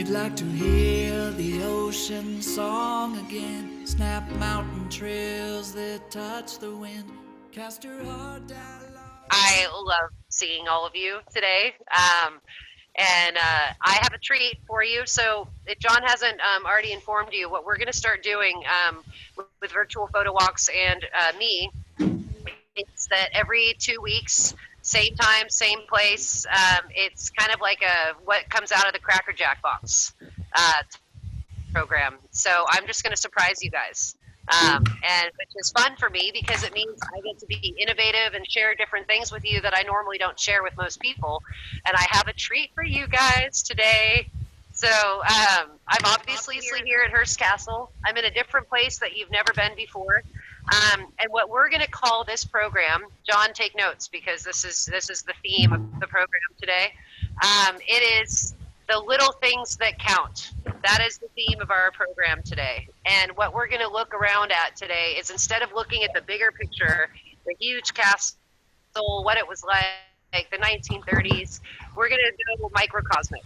you'd like to hear the ocean song again, snap mountain trails that touch the wind, cast your heart down. I love seeing all of you today. And I have a treat for you. So if John hasn't already informed you, what we're going to start doing with Virtual Photo Walks and me is that every 2 weeks, same time, same place, it's kind of like what comes out of the Cracker Jack box program. So I'm just going to surprise you guys. And which is fun for me because it means I get to be innovative and share different things with you that I normally don't share with most people. And I have a treat for you guys today. So I'm obviously here at Hearst Castle. I'm in a different place that you've never been before. And what we're going to call this program, John, take notes because this is the theme of the program today. It is the little things that count. That is the theme of our program today. And what we're going to look around at today is instead of looking at the bigger picture, the huge castle, what it was like the 1930s, we're going to go microcosmic.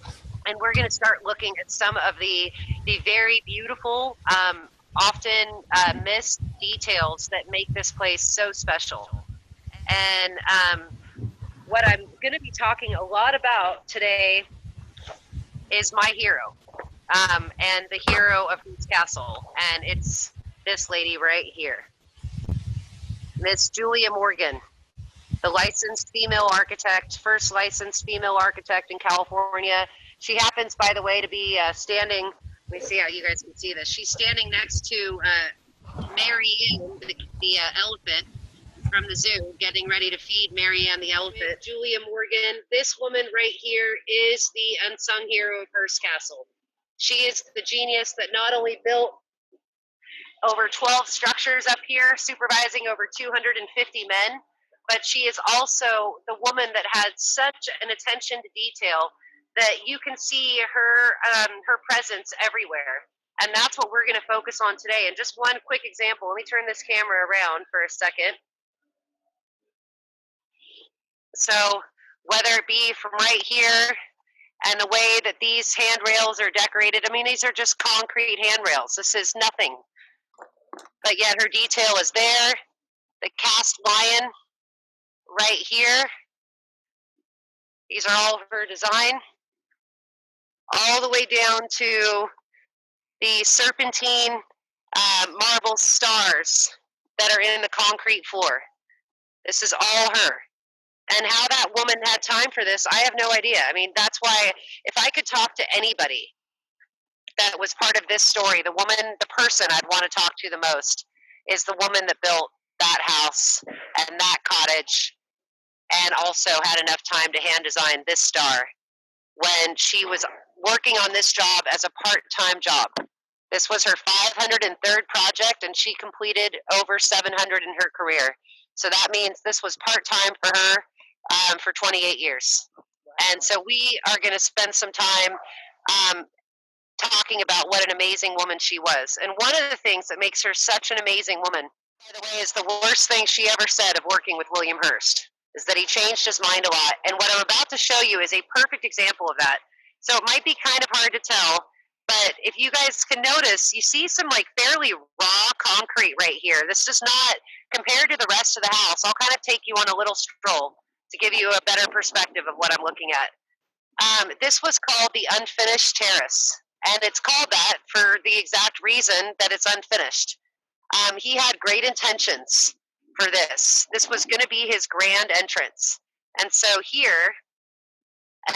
And we're going to start looking at some of the very beautiful, often missed details that make this place so special. And what I'm going to be talking a lot about today is my hero. And the hero of Hearst Castle, and it's this lady right here, Miss Julia Morgan, the licensed female architect, first licensed female architect in California. She happens, by the way, to be standing. Let me see how you guys can see this. She's standing next to Mary Ann, the elephant from the zoo, getting ready to feed Mary Ann the elephant. Julia Morgan, this woman right here is the unsung hero of Hearst Castle. She is the genius that not only built over 12 structures up here, supervising over 250 men, but she is also the woman that had such an attention to detail that you can see her presence everywhere. And that's what we're going to focus on today. And just one quick example. Let me turn this camera around for a second. So whether it be from right here, and the way that these handrails are decorated, I mean, these are just concrete handrails. This is nothing. But yet her detail is there. The cast lion right here. These are all her design. All the way down to the serpentine marble stars that are in the concrete floor. This is all her. And how that woman had time for this, I have no idea. I mean, that's why if I could talk to anybody that was part of this story, the woman, the person I'd want to talk to the most is the woman that built that house and that cottage and also had enough time to hand design this star when she was working on this job as a part-time job. This was her 503rd project, and she completed over 700 in her career. So that means this was part-time for her for 28 years. And so we are going to spend some time talking about what an amazing woman she was. And one of the things that makes her such an amazing woman, by the way, is the worst thing she ever said of working with William Hearst, is that he changed his mind a lot. And what I'm about to show you is a perfect example of that. So it might be kind of hard to tell, but if you guys can notice, you see some like fairly raw concrete right here. This does not, compared to the rest of the house, I'll kind of take you on a little stroll to give you a better perspective of what I'm looking at. This was called the Unfinished Terrace, and it's called that for the exact reason that it's unfinished. He had great intentions for this. This was going to be his grand entrance. And so here,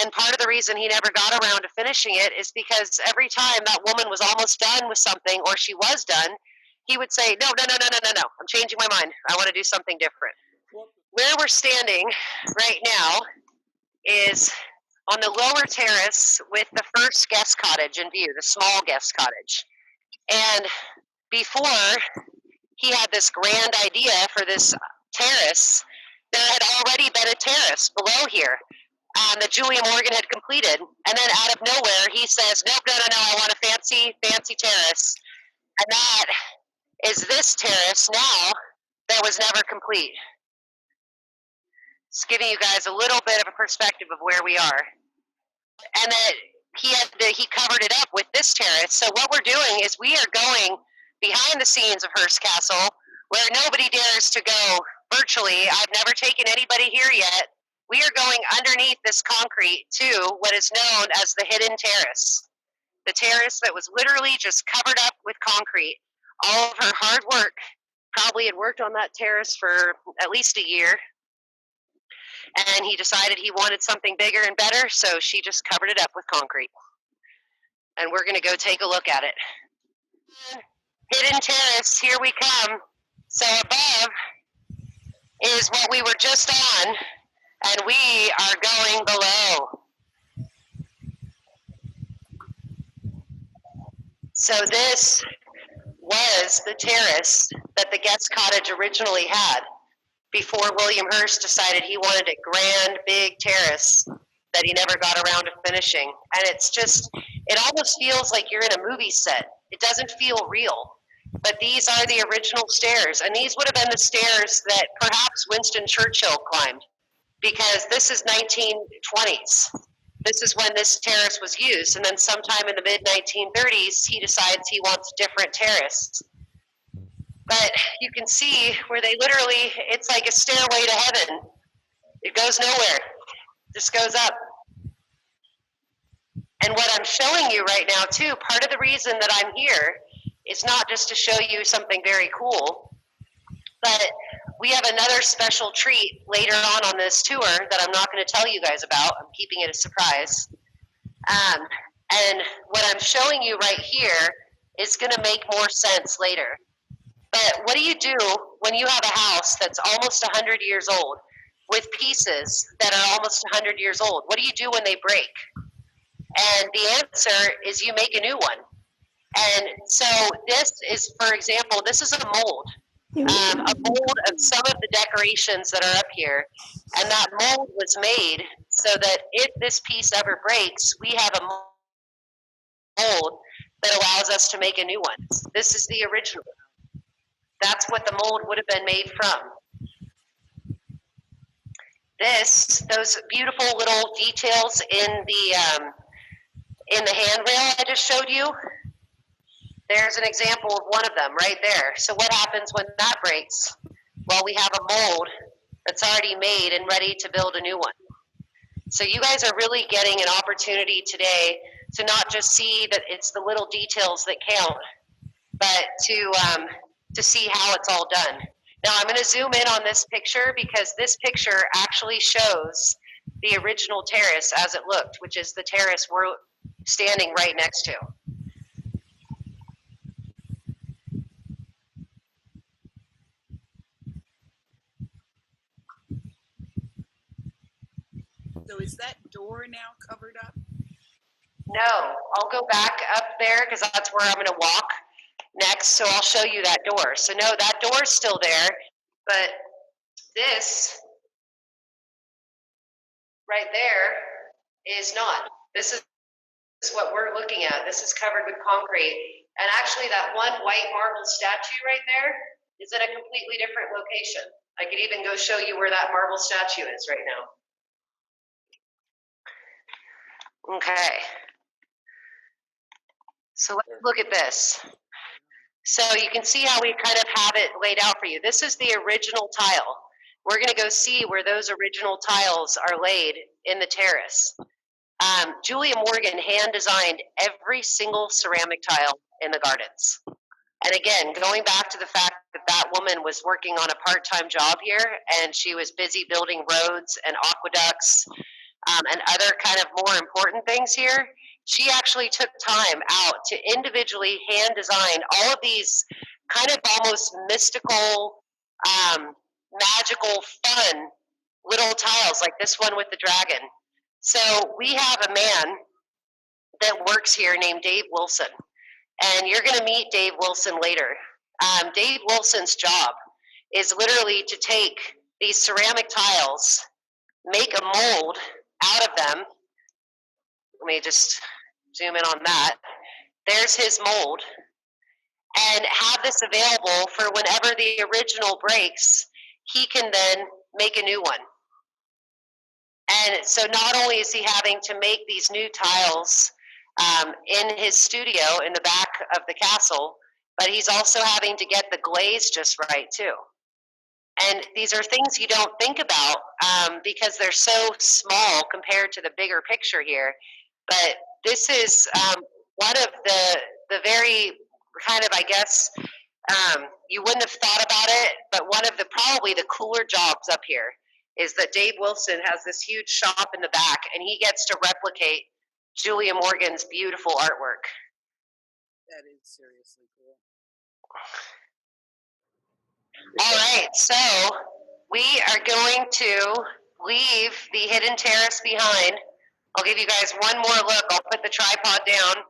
and part of the reason he never got around to finishing it is because every time that woman was almost done with something, or she was done, he would say, no, I'm changing my mind. I want to do something different. Where we're standing right now is on the lower terrace with the first guest cottage in view, the small guest cottage. And before he had this grand idea for this terrace, there had already been a terrace below here that Julia Morgan had completed. And then out of nowhere, he says, no, I want a fancy terrace. And that is this terrace now that was never complete. Just giving you guys a little bit of a perspective of where we are. And that he covered it up with this terrace. So what we're doing is we are going behind the scenes of Hearst Castle, where nobody dares to go virtually. I've never taken anybody here yet. We are going underneath this concrete to what is known as the hidden terrace. The terrace that was literally just covered up with concrete. All of her hard work, probably had worked on that terrace for at least a year. And he decided he wanted something bigger and better, so she just covered it up with concrete. And we're gonna go take a look at it. Hidden terrace, here we come. So above is what we were just on, and we are going below. So this was the terrace that the guest cottage originally had before William Hearst decided he wanted a grand, big terrace that he never got around to finishing. And it's just, it almost feels like you're in a movie set. It doesn't feel real. But these are the original stairs, and these would have been the stairs that perhaps Winston Churchill climbed, because this is 1920s. This is when this terrace was used, and then sometime in the mid-1930s, he decides he wants a different terrace. But you can see where they literally, it's like a stairway to heaven. It goes nowhere, just goes up. And what I'm showing you right now too, part of the reason that I'm here is not just to show you something very cool, but we have another special treat later on this tour that I'm not going to tell you guys about. I'm keeping it a surprise. And what I'm showing you right here is going to make more sense later. But what do you do when you have a house that's almost 100 years old with pieces that are almost 100 years old? What do you do when they break? And the answer is you make a new one. And so this is, for example, this is a mold of some of the decorations that are up here. And that mold was made so that if this piece ever breaks, we have a mold that allows us to make a new one. This is the original. That's what the mold would have been made from. Those beautiful little details in the handrail I just showed you, there's an example of one of them right there. So what happens when that breaks? Well, we have a mold that's already made and ready to build a new one. So you guys are really getting an opportunity today to not just see that it's the little details that count, but to see how it's all done. Now I'm going to zoom in on this picture because this picture actually shows the original terrace as it looked, which is the terrace we're standing right next to. So is that door now covered up? No, I'll go back up there because that's where I'm going to walk next, so I'll show you that door. So no, that door's still there, but this right there is not. This is what we're looking at. This is covered with concrete. And actually that one white marble statue right there is at a completely different location. I could even go show you where that marble statue is right now. Okay. So let's look at this. So you can see how we kind of have it laid out for you. This is the original tile. We're going to go see where those original tiles are laid in the terrace. Julia Morgan hand designed every single ceramic tile in the gardens. And again, going back to the fact that that woman was working on a part-time job here and she was busy building roads and aqueducts and other kind of more important things here, she actually took time out to individually hand design all of these kind of almost mystical, magical, fun little tiles like this one with the dragon. So we have a man that works here named Dave Wilson, and you're going to meet Dave Wilson later. Dave Wilson's job is literally to take these ceramic tiles, make a mold out of them. Let me just zoom in on that. There's his mold, and have this available for whenever the original breaks, he can then make a new one. And so not only is he having to make these new tiles in his studio in the back of the castle, but he's also having to get the glaze just right too. And these are things you don't think about because they're so small compared to the bigger picture here. But this is one of the very kind of, I guess, you wouldn't have thought about it, but one of the probably the cooler jobs up here is that Dave Wilson has this huge shop in the back, and he gets to replicate Julia Morgan's beautiful artwork. That is seriously cool. All right, so we are going to leave the hidden terrace behind. I'll give you guys one more look. I'll put the tripod down,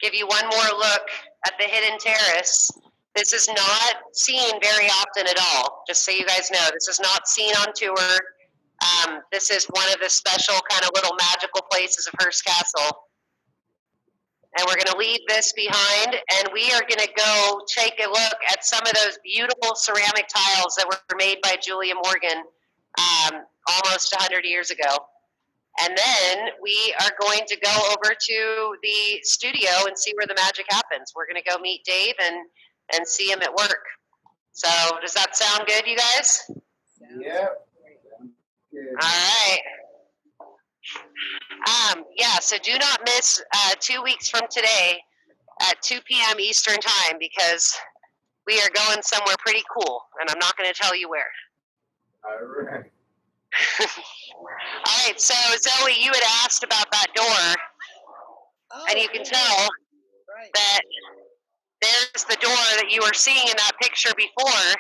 give you one more look at the hidden terrace. This is not seen very often at all, just so you guys know. This is not seen on tour. This is one of the special kind of little magical places of Hearst Castle. And we're going to leave this behind, and we are going to go take a look at some of those beautiful ceramic tiles that were made by Julia Morgan almost 100 years ago. And then we are going to go over to the studio and see where the magic happens. We're going to go meet Dave and see him at work. So does that sound good, you guys? Yeah. All right. Yeah, so do not miss 2 weeks from today at 2 p.m. Eastern time, because we are going somewhere pretty cool, and I'm not going to tell you where. All right. All right, so Zoe, you had asked about that door, Oh, and you can tell right. that there's the door that you were seeing in that picture before,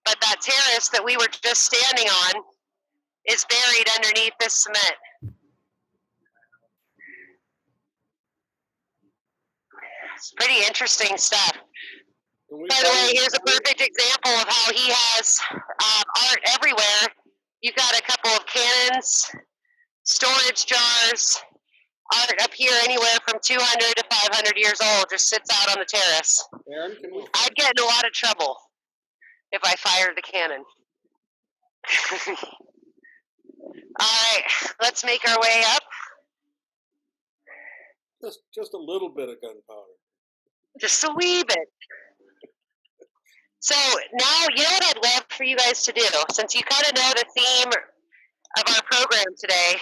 but that terrace that we were just standing on is buried underneath this cement. It's pretty interesting stuff. By the way, here's a perfect example of how he has art everywhere. You've got a couple of cannons, storage jars, art up here anywhere from 200 to 500 years old, just sits out on the terrace. Erin, can we? I'd get in a lot of trouble if I fired the cannon. All right, let's make our way up. Just a little bit of gunpowder. Just a wee bit. So now, you know what I'd love for you guys to do, since you kind of know the theme of our program today,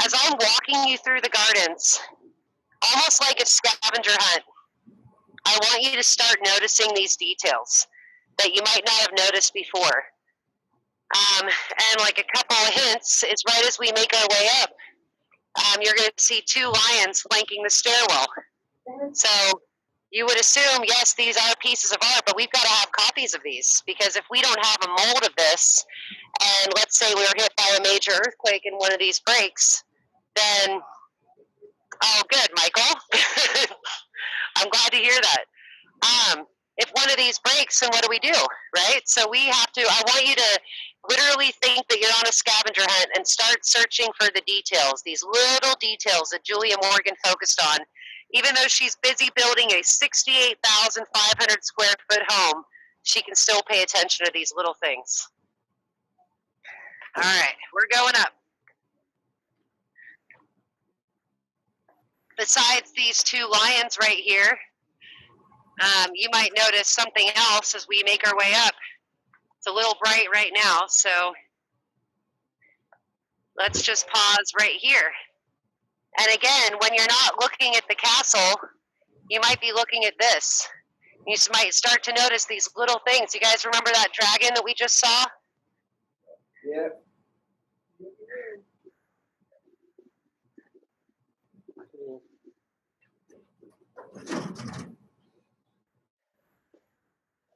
as I'm walking you through the gardens, almost like a scavenger hunt, I want you to start noticing these details that you might not have noticed before. And like a couple of hints is right as we make our way up, you're going to see 2 lions flanking the stairwell. So you would assume, yes, these are pieces of art, but we've got to have copies of these, because if we don't have a mold of this, and let's say we were hit by a major earthquake and one of these breaks, then, oh, good, Michael. I'm glad to hear that. If one of these breaks, then what do? Right? So we have to, I want you to literally think that you're on a scavenger hunt and start searching for the details, these little details that Julia Morgan focused on. Even though she's busy building a 68,500 square foot home, she can still pay attention to these little things. All right, we're going up. Besides these 2 lions right here, you might notice something else as we make our way up. It's a little bright right now, so let's just pause right here. And again, when you're not looking at the castle, you might be looking at this. You might start to notice these little things. You guys remember that dragon that we just saw? Yeah.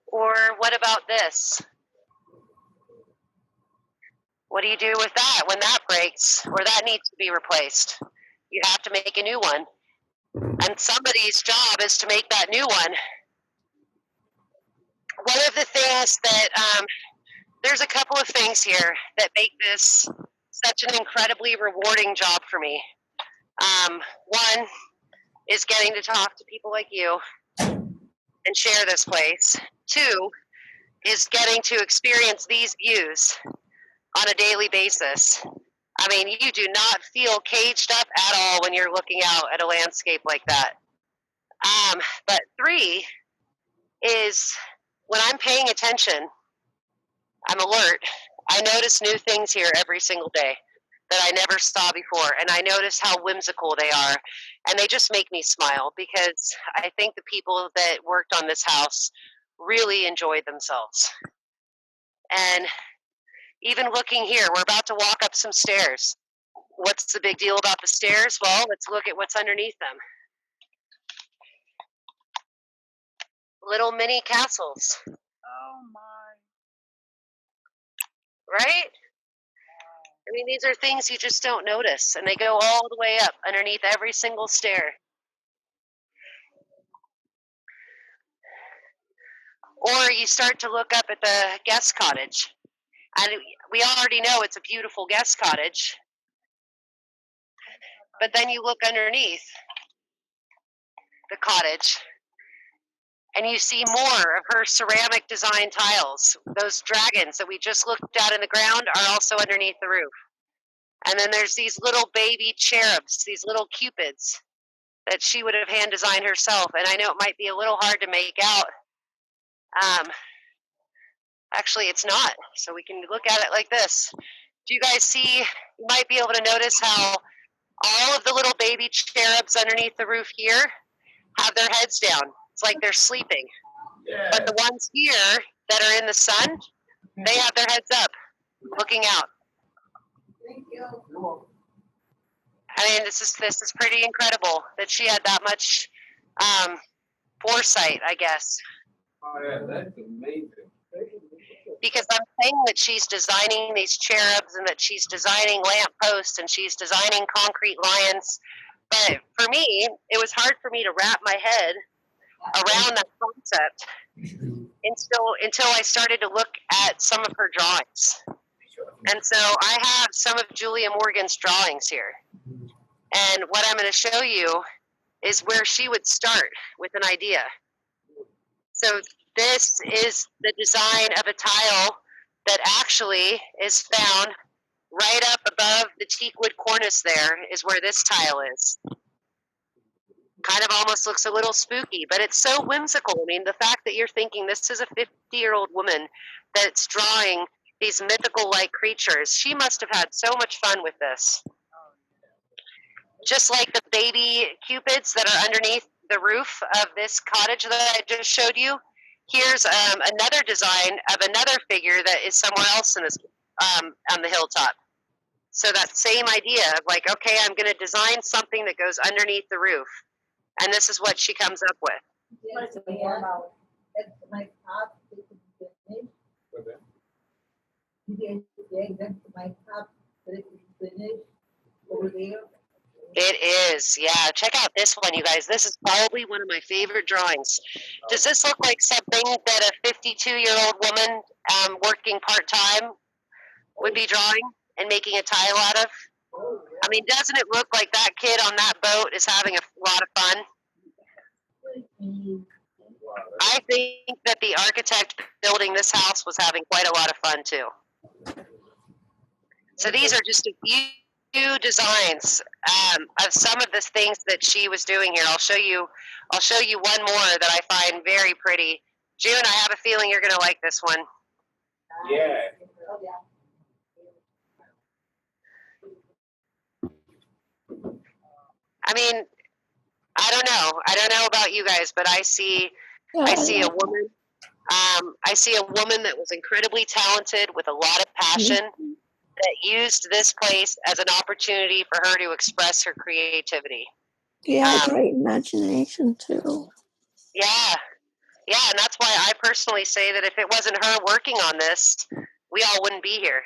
Or what about this? What do you do with that when that breaks or that needs to be replaced? You have to make a new one. And somebody's job is to make that new one. One of the things that, there's a couple of things here that make this such an incredibly rewarding job for me. One is getting to talk to people like you and share this place. 2 is getting to experience these views on a daily basis. I mean, you do not feel caged up at all when you're looking out at a landscape like that. But 3 is when I'm paying attention, I'm alert. I notice new things here every single day that I never saw before, and I notice how whimsical they are, and they just make me smile because I think the people that worked on this house really enjoyed themselves. And even looking here, we're about to walk up some stairs. What's the big deal about the stairs? Well, let's look at what's underneath them. Little mini castles, Oh my. right? I mean, these are things you just don't notice, and they go all the way up underneath every single stair. Or you start to look up at the guest cottage, and we already know it's a beautiful guest cottage, but then you look underneath the cottage, and you see more of her ceramic design tiles. Those dragons that we just looked at in the ground are also underneath the roof. And then there's these little baby cherubs, these little cupids that she would have hand designed herself. And I know it might be a little hard to make out. Actually, it's not. So we can look at it like this. Do you guys see? You might be able to notice how all of the little baby cherubs underneath the roof here have their heads down. It's like they're sleeping. Yeah. But the ones here that are in the sun, they have their heads up, looking out. Thank you. I mean, this is pretty incredible that she had that much foresight, I guess. Oh yeah, that's amazing. Because I'm saying that she's designing these cherubs and that she's designing lampposts and she's designing concrete lions. But for me, it was hard for me to wrap my head around that concept until I started to look at some of her drawings. And so I have some of Julia Morgan's drawings here. And what I'm going to show you is where she would start with an idea. So this is the design of a tile that actually is found right up above the teakwood cornice. There is where this tile is. Kind of almost looks a little spooky, but it's so whimsical. I mean, the fact that you're thinking this is a 50-year-old woman that's drawing these mythical-like creatures, she must have had so much fun with this. Just like the baby cupids that are underneath the roof of this cottage that I just showed you, here's another design of another figure that is somewhere else in this on the hilltop. So that same idea of like, okay, I'm going to design something that goes underneath the roof. And this is what she comes up with. Yes, that's my top. My top. Over there. It is, yeah. Check out this one, you guys. This is probably one of my favorite drawings. Does this look like something that a 52-year-old woman working part-time would be drawing and making a tile out of? I mean, doesn't it look like that kid on that boat is having a lot of fun? I think that the architect building this house was having quite a lot of fun, too. So these are just a few designs of some of the things that she was doing here. I'll show you one more that I find very pretty. June, I have a feeling you're going to like this one. Yeah. I mean, I don't know about you guys, but I see a woman. I see a woman that was incredibly talented with a lot of passion that used this place as an opportunity for her to express her creativity. Yeah, great imagination too. Yeah, and that's why I personally say that if it wasn't her working on this, we all wouldn't be here.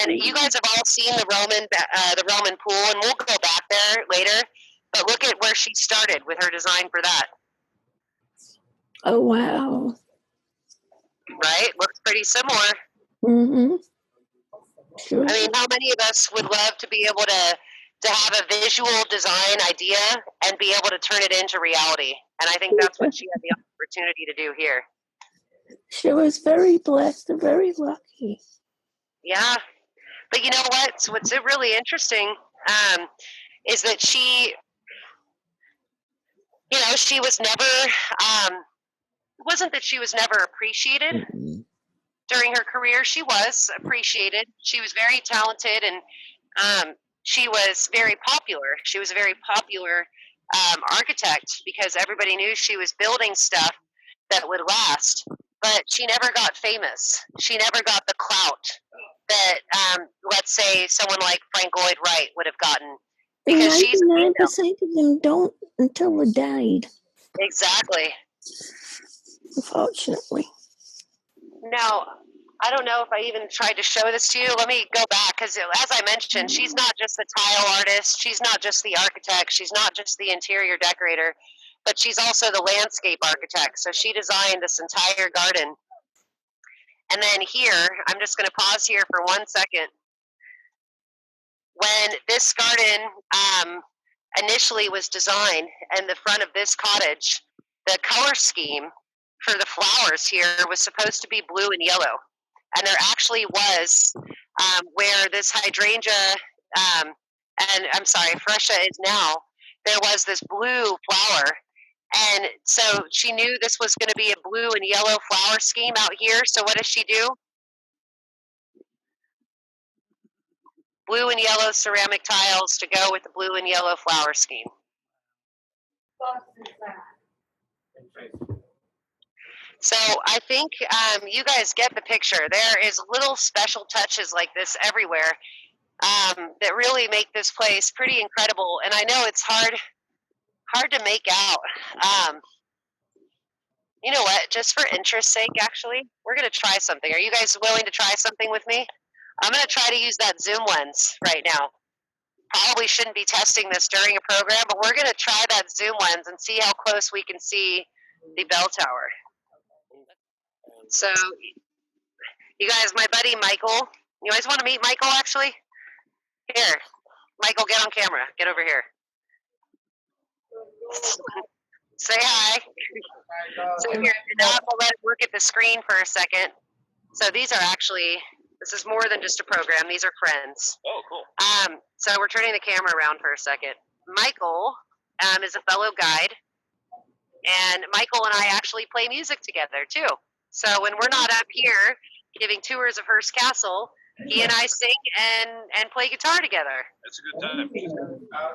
And you guys have all seen the Roman pool, and we'll go back there later. But look at where she started with her design for that. Oh wow! Right? Looks pretty similar. Mm-hmm. Sure. I mean, how many of us would love to be able to have a visual design idea and be able to turn it into reality? And I think that's what she had the opportunity to do here. She was very blessed and very lucky. Yeah. But you know what's really interesting is that she, you know, she was never, it wasn't that she was never appreciated Mm-mm. during her career. She was appreciated. She was very talented, and she was very popular. She was a very popular architect because everybody knew she was building stuff that would last. But she never got famous. She never got the clout that, let's say, someone like Frank Lloyd Wright would have gotten, because she's a 99% female. of them don't until they died, Exactly. unfortunately. Now, I don't know if I even tried to show this to you. Let me go back, because as I mentioned, she's not just the tile artist. She's not just the architect. She's not just the interior decorator, but she's also the landscape architect. So she designed this entire garden. And then here, I'm just going to pause here for 1 second. When this garden initially was designed and the front of this cottage, the color scheme for the flowers here was supposed to be blue and yellow. And there actually was, where this hydrangea, and I'm sorry, freesia is now, there was this blue flower. And so she knew this was going to be a blue and yellow flower scheme out here. So what does she do? Blue and yellow ceramic tiles to go with the blue and yellow flower scheme. So I think you guys get the picture. There is little special touches like this everywhere that really make this place pretty incredible. And I know it's hard to make out. You know what? Just for interest's sake, actually, we're going to try something. Are you guys willing to try something with me? I'm going to try to use that zoom lens right now. Probably shouldn't be testing this during a program, but we're going to try that zoom lens and see how close we can see the bell tower. So, you guys, my buddy Michael, you guys want to meet Michael actually? Here, Michael, get on camera. Get over here. Say hi. So here, now we'll let him look at the screen for a second. So these are actually, this is more than just a program. These are friends. Oh, cool. So we're turning the camera around for a second. Michael is a fellow guide, and Michael and I actually play music together too. So when we're not up here giving tours of Hearst Castle, he and I sing and play guitar together. That's a good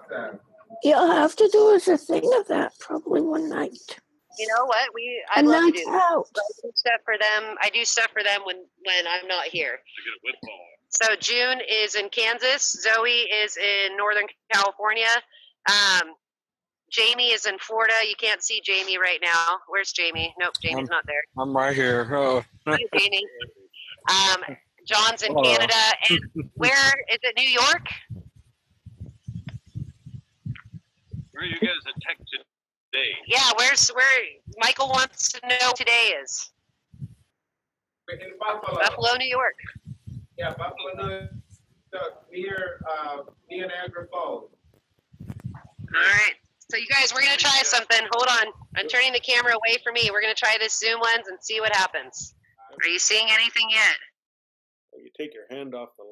time. You'll have to do us a thing of that probably one night. You know what? A I'd love to night do that. out. I do stuff for them. I do stuff for them when I'm not here. I get a whip ball. So June is in Kansas. Zoe is in Northern California. Jamie is in Florida. You can't see Jamie right now. Where's Jamie? Nope, Jamie's not there. I'm right here. Oh. Hi, Jamie. John's in Canada. And where is it? New York? Where are you guys at Tech today? Yeah, where Michael wants to know today is. In Buffalo. Buffalo, New York. Yeah, Buffalo, New York, near Niagara Falls. All right. So you guys, we're going to try something. Hold on. I'm turning the camera away from me. We're going to try this zoom lens and see what happens. Are you seeing anything yet? You take your hand off the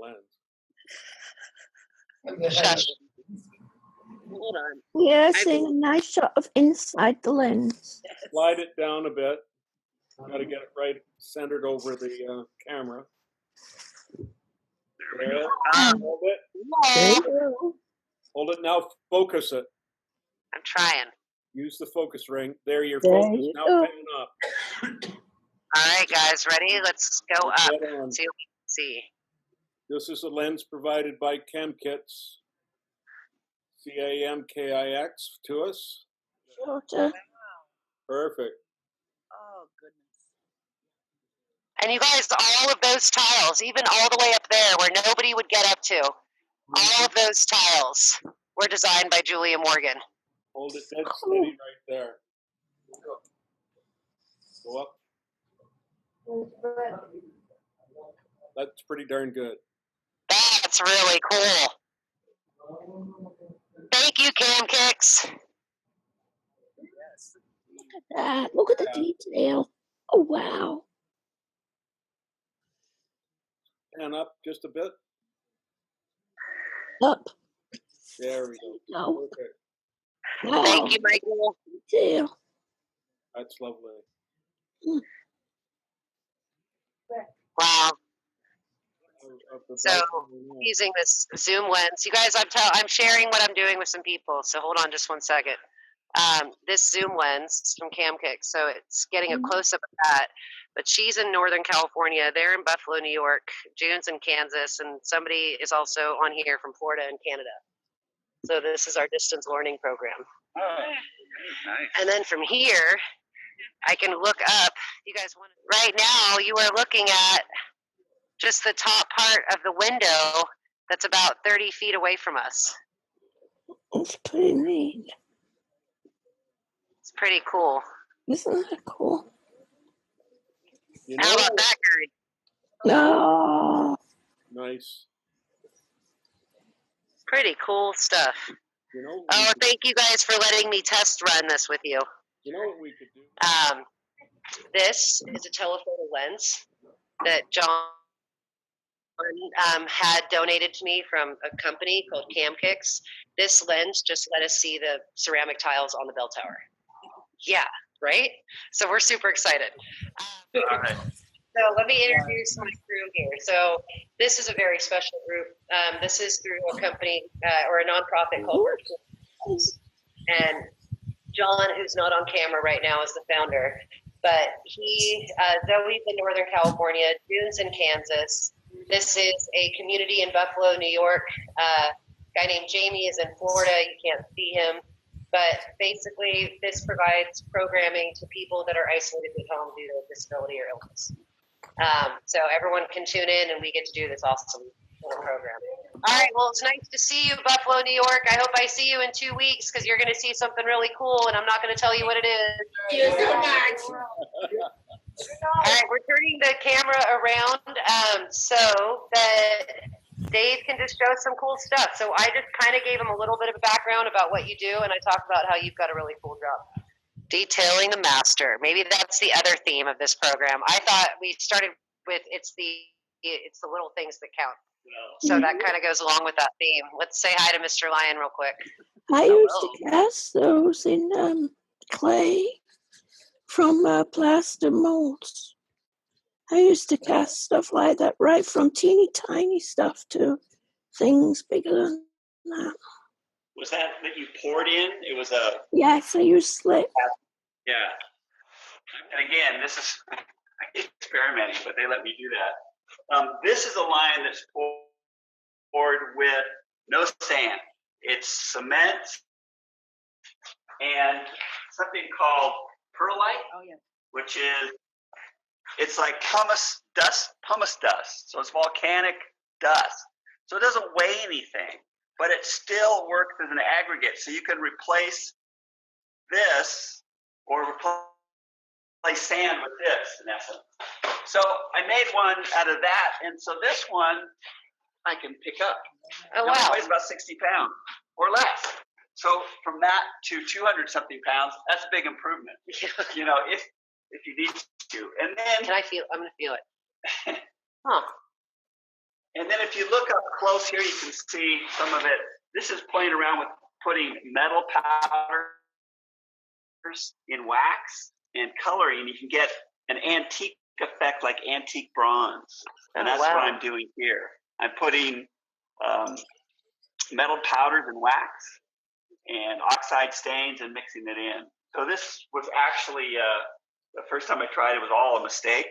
lens. Shush. Hold on. Yeah, seeing a nice shot of inside the lens. Slide it down a bit. Got to get it right centered over the camera. There it is. Hold it. There you go. Hold it now. Focus it. I'm trying. Use the focus ring. There, your There focus. you Now go. pan up. All right, guys, ready? Let's go up. Get on. See what we can see. This is a lens provided by CamKits. CAMKIX to us. Shorter. Perfect. Oh, goodness. And you guys, all of those tiles, even all the way up there where nobody would get up to, all of those tiles were designed by Julia Morgan. Hold it dead steady right there. Go up. That's pretty darn good. That's really cool. Thank you, Cam Kicks. Look at that. Look at the detail. Oh, wow. Pan up just a bit. Up. There we go. No. Okay, Wow. Thank you, Michael. Dear. that's lovely. Wow. Of the So balcony, yeah. using this zoom lens, you guys, I'm sharing what I'm doing with some people. So hold on just one second. This zoom lens from CamKick, so it's getting a close up of that. But she's in Northern California. They're in Buffalo, New York. June's in Kansas, and somebody is also on here from Florida and Canada. So this is our distance learning program. Oh, nice. And then from here, I can look up. You guys want? Right now, you are looking at just the top part of the window that's about 30 feet away from us. It's pretty neat. It's pretty cool. Isn't that cool? You How know, about that, Gary? No. nice. Pretty cool stuff. You know, Oh, thank you guys for letting me test run this with you. you know what we could do? This is a telephoto lens that John had donated to me from a company called CamKicks. This lens just let us see the ceramic tiles on the bell tower. Yeah, right? So we're super excited. All right. So let me introduce my crew here. So this is a very special group. This is through a company or a nonprofit called VirtualPhotoWalks. And John, who's not on camera right now, is the founder. But Zoe's in Northern California, June's in Kansas. This is a community in Buffalo, New York. A guy named Jamie is in Florida. You can't see him. But basically, this provides programming to people that are isolated at home due to disability or illness. So everyone can tune in and we get to do this awesome little program. All right, well, it's nice to see you, Buffalo, New York. I hope I see you in 2 weeks because you're going to see something really cool and I'm not going to tell you what it is. Thank you so much. All right, we're turning the camera around so that Dave can just show some cool stuff. So I just kind of gave him a little bit of a background about what you do and I talked about how you've got a really cool job. Detailing the master. Maybe that's the other theme of this program. I thought we started with it's the little things that count. So that kind of goes along with that theme. Let's say hi to Mr. Lyon real quick. I used to cast those in clay from plaster molds. I used to cast stuff like that, right from teeny tiny stuff to things bigger than that. Was that you poured in? It was a... Yes, I used slip. Yeah. And again, this is experimenting, but they let me do that. This is a line that's poured with no sand. It's cement and something called perlite, which is, it's like pumice dust. So it's volcanic dust. So it doesn't weigh anything, but it still works as an aggregate. So you can replace this or replace sand with this, in essence. So I made one out of that, and so this one I can pick up. Oh, Now, wow. it weighs about 60 pounds or less. So from that to 200 something pounds, that's a big improvement. You know, if you need to. And then Can I feel? I'm going to feel it. Huh. And then if you look up close here, you can see some of it. This is playing around with putting metal powders in wax and coloring. You can get an antique effect like antique bronze. And that's wow. what I'm doing here. I'm putting metal powders in wax and oxide stains and mixing it in. So this was actually, the first time I tried it was all a mistake.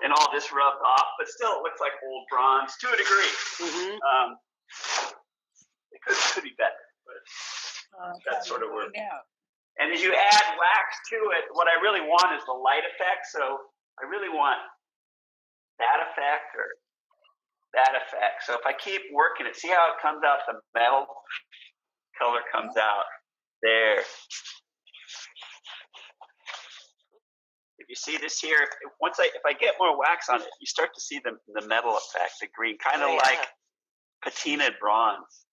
And all this rubbed off, but still it looks like old bronze to a degree. Mm-hmm. It could be better, but that's sort of where. And as you add wax to it, what I really want is the light effect. So I really want that effect or that effect. So if I keep working it, see how it comes out, the metal color comes out there. If you see this here, if I get more wax on it, you start to see the metal effect, the green, kind of like patinaed bronze.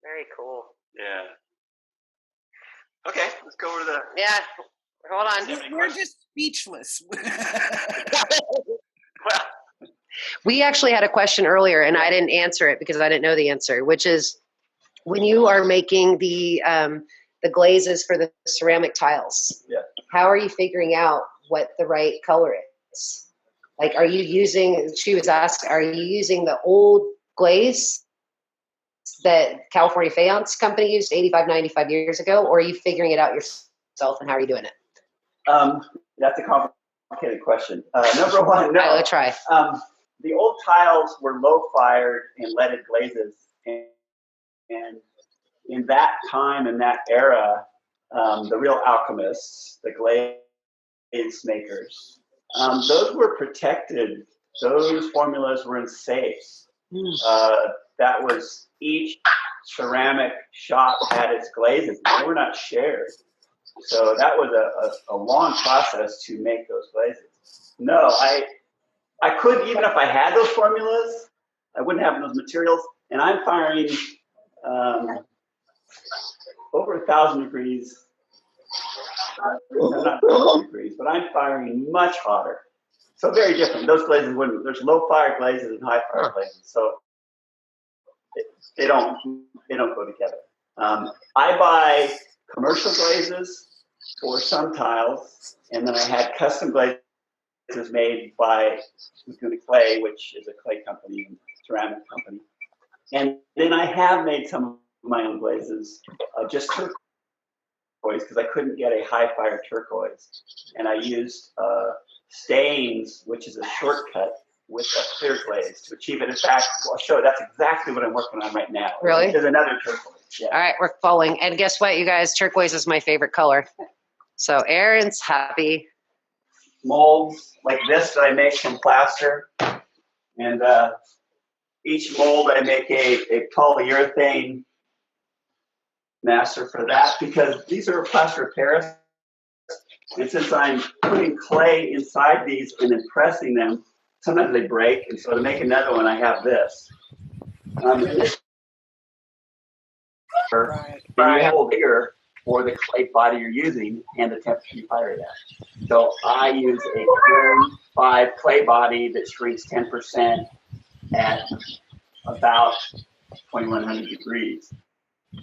Very cool. Yeah. Okay, let's go over to the. Yeah. Hold on. We're just speechless. Well, We actually had a question earlier, and I didn't answer it because I didn't know the answer, which is when you are making the glazes for the ceramic tiles, how are you figuring out what the right color is? Like, are you using, she was asked, are you using the old glaze that California Faience Company used 85, 95 years ago, or are you figuring it out yourself, and how are you doing it? That's a complicated question. Number one, no. I'll try. The old tiles were low-fired and leaded glazes, and in that time, in that era, the real alchemists, the glaze makers, those were protected. Those formulas were in safes. That was, each ceramic shop had its glazes. They were not shared. So that was a long process to make those glazes. No, I couldn't, even if I had those formulas, I wouldn't have those materials. And I'm firing over 1,000 degrees. Not 1,000 degrees, but I'm firing much hotter. So very different. Those glazes wouldn't. There's low fire glazes and high fire glazes. So they don't go together. I buy commercial glazes for some tiles, and then I had custom glazes made by Laguna Clay, which is a clay company, ceramic company. And then I have made some of my own glazes, just turquoise, because I couldn't get a high fire turquoise. And I used stains, which is a shortcut, with a clear glaze to achieve it. In fact, I'll show you, that's exactly what I'm working on right now. Really? There's another turquoise. Yeah. All right, we're following. And guess what, you guys? Turquoise is my favorite color. So Erin's happy. Molds like this that I make from plaster. And each mold I make a polyurethane master for that, because these are plaster of Paris. And since I'm putting clay inside these and then pressing them, sometimes they break. And so to make another one, I have this. This and you have a bigger for the clay body you're using and the temperature you fire it at. So I use a 5 clay body that shrinks 10% at about 2,100 degrees.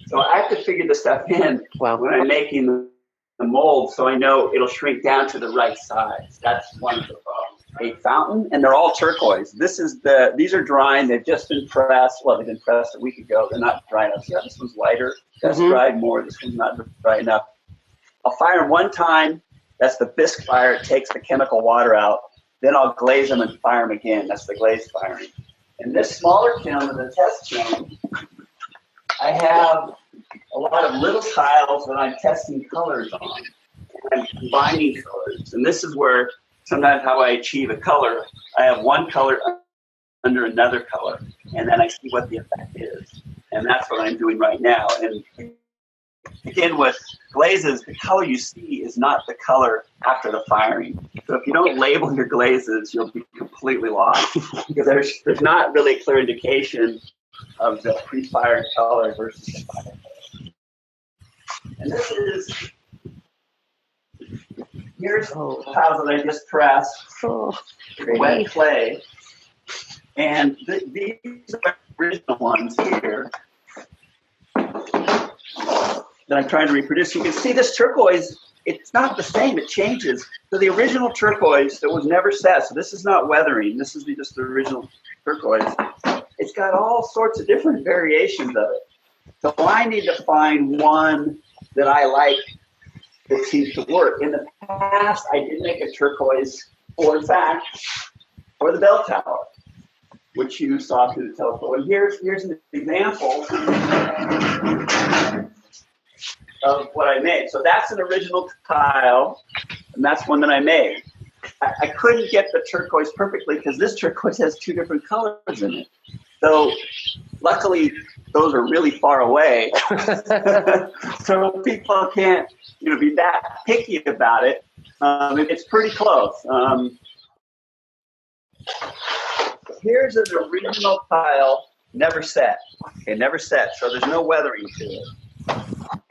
So I have to figure this stuff in when I'm making the mold, so I know it'll shrink down to the right size. That's one of the problems. A fountain, and they're all turquoise. These are drying. They've just been pressed. Well, they've been pressed a week ago. They're not dry enough. Yeah, this one's lighter. That's dried more. This one's not dry enough. I'll fire them one time. That's the bisque fire. It takes the chemical water out. Then I'll glaze them and fire them again. That's the glaze firing. And this smaller kiln is a test kiln. I have a lot of little tiles that I'm testing colors on. I'm combining colors. And this is where sometimes how I achieve a color. I have one color under another color, and then I see what the effect is. And that's what I'm doing right now. And again, with glazes, the color you see is not the color after the firing. So if you don't label your glazes, you'll be completely lost, because there's not really a clear indication of the pre-fire color versus the fire color. And this is, here's the tiles that I just pressed, wet clay. And these are the original ones here that I'm trying to reproduce. You can see this turquoise, it's not the same, it changes. So the original turquoise that was never set, so this is not weathering, this is just the original turquoise. It's got all sorts of different variations of it. So I need to find one that I like that seems to work. In the past, I did make a turquoise, or in fact, for the bell tower, which you saw through the telescope. And here's an example of what I made. So that's an original tile, and that's one that I made. I couldn't get the turquoise perfectly because this turquoise has 2 different colors in it. So luckily, those are really far away. So people can't, be that picky about it. It's pretty close. Here's an original tile, never set. Okay, never set. So there's no weathering to it.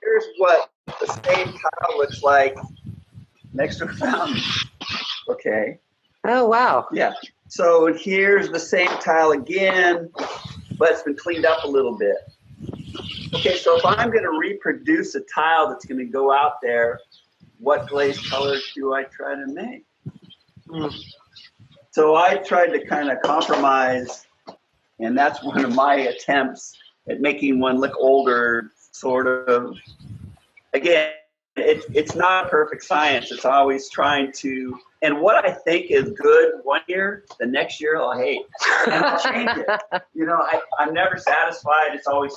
Here's what the same tile looks like next to a fountain. Okay. Oh, wow. Yeah. So here's the same tile again, but it's been cleaned up a little bit. Okay, so if I'm going to reproduce a tile that's going to go out there, what glaze colors do I try to make? So I tried to kind of compromise, and that's one of my attempts at making one look older, sort of. Again, it's not a perfect science. It's always trying to, and what I think is good one year, the next year I'll hate, and I'll change it. You know, I'm never satisfied. It's always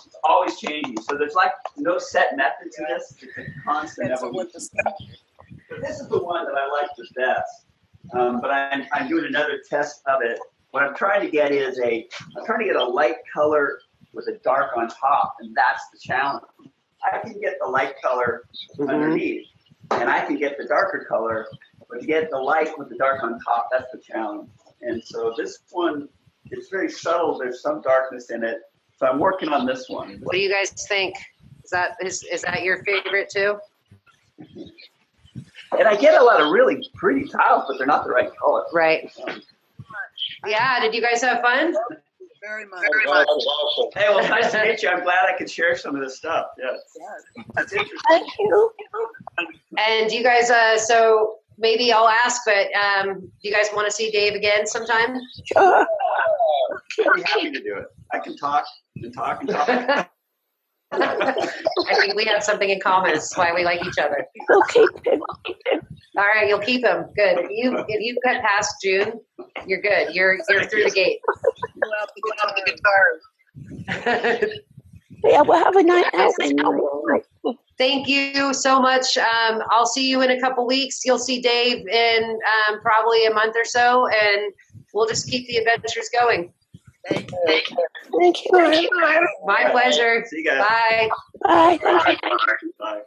changing. So there's like no set method to this. It's a constant evolution. This is the one that I like the best. But I'm doing another test of it. What I'm trying to get is I'm trying to get a light color with a dark on top, and that's the challenge. I can get the light color underneath, and I can get the darker color, but to get the light with the dark on top, that's the challenge. And so this one, it's very subtle. There's some darkness in it. So I'm working on this one. What do you guys think? Is that your favorite too? And I get a lot of really pretty tiles, but they're not the right color. Right. Yeah. Did you guys have fun? Very much. Hey, well, nice to meet you. I'm glad I could share some of this stuff. Yes. That's interesting. Thank you. And do you guys, so maybe I'll ask, but do you guys want to see Dave again sometime? Sure. I'd be happy to do it. I can talk and talk and talk. I think we have something in common. That's why we like each other. We'll keep him. All right, you'll keep him. Good. If you cut past June, you're good. You're through the gate. Yeah, we'll have a night out. Thank you so much. I'll see you in a couple weeks. You'll see Dave in probably a month or so, and we'll just keep the adventures going. Thank you. My pleasure. See you guys. Bye. Bye. Bye.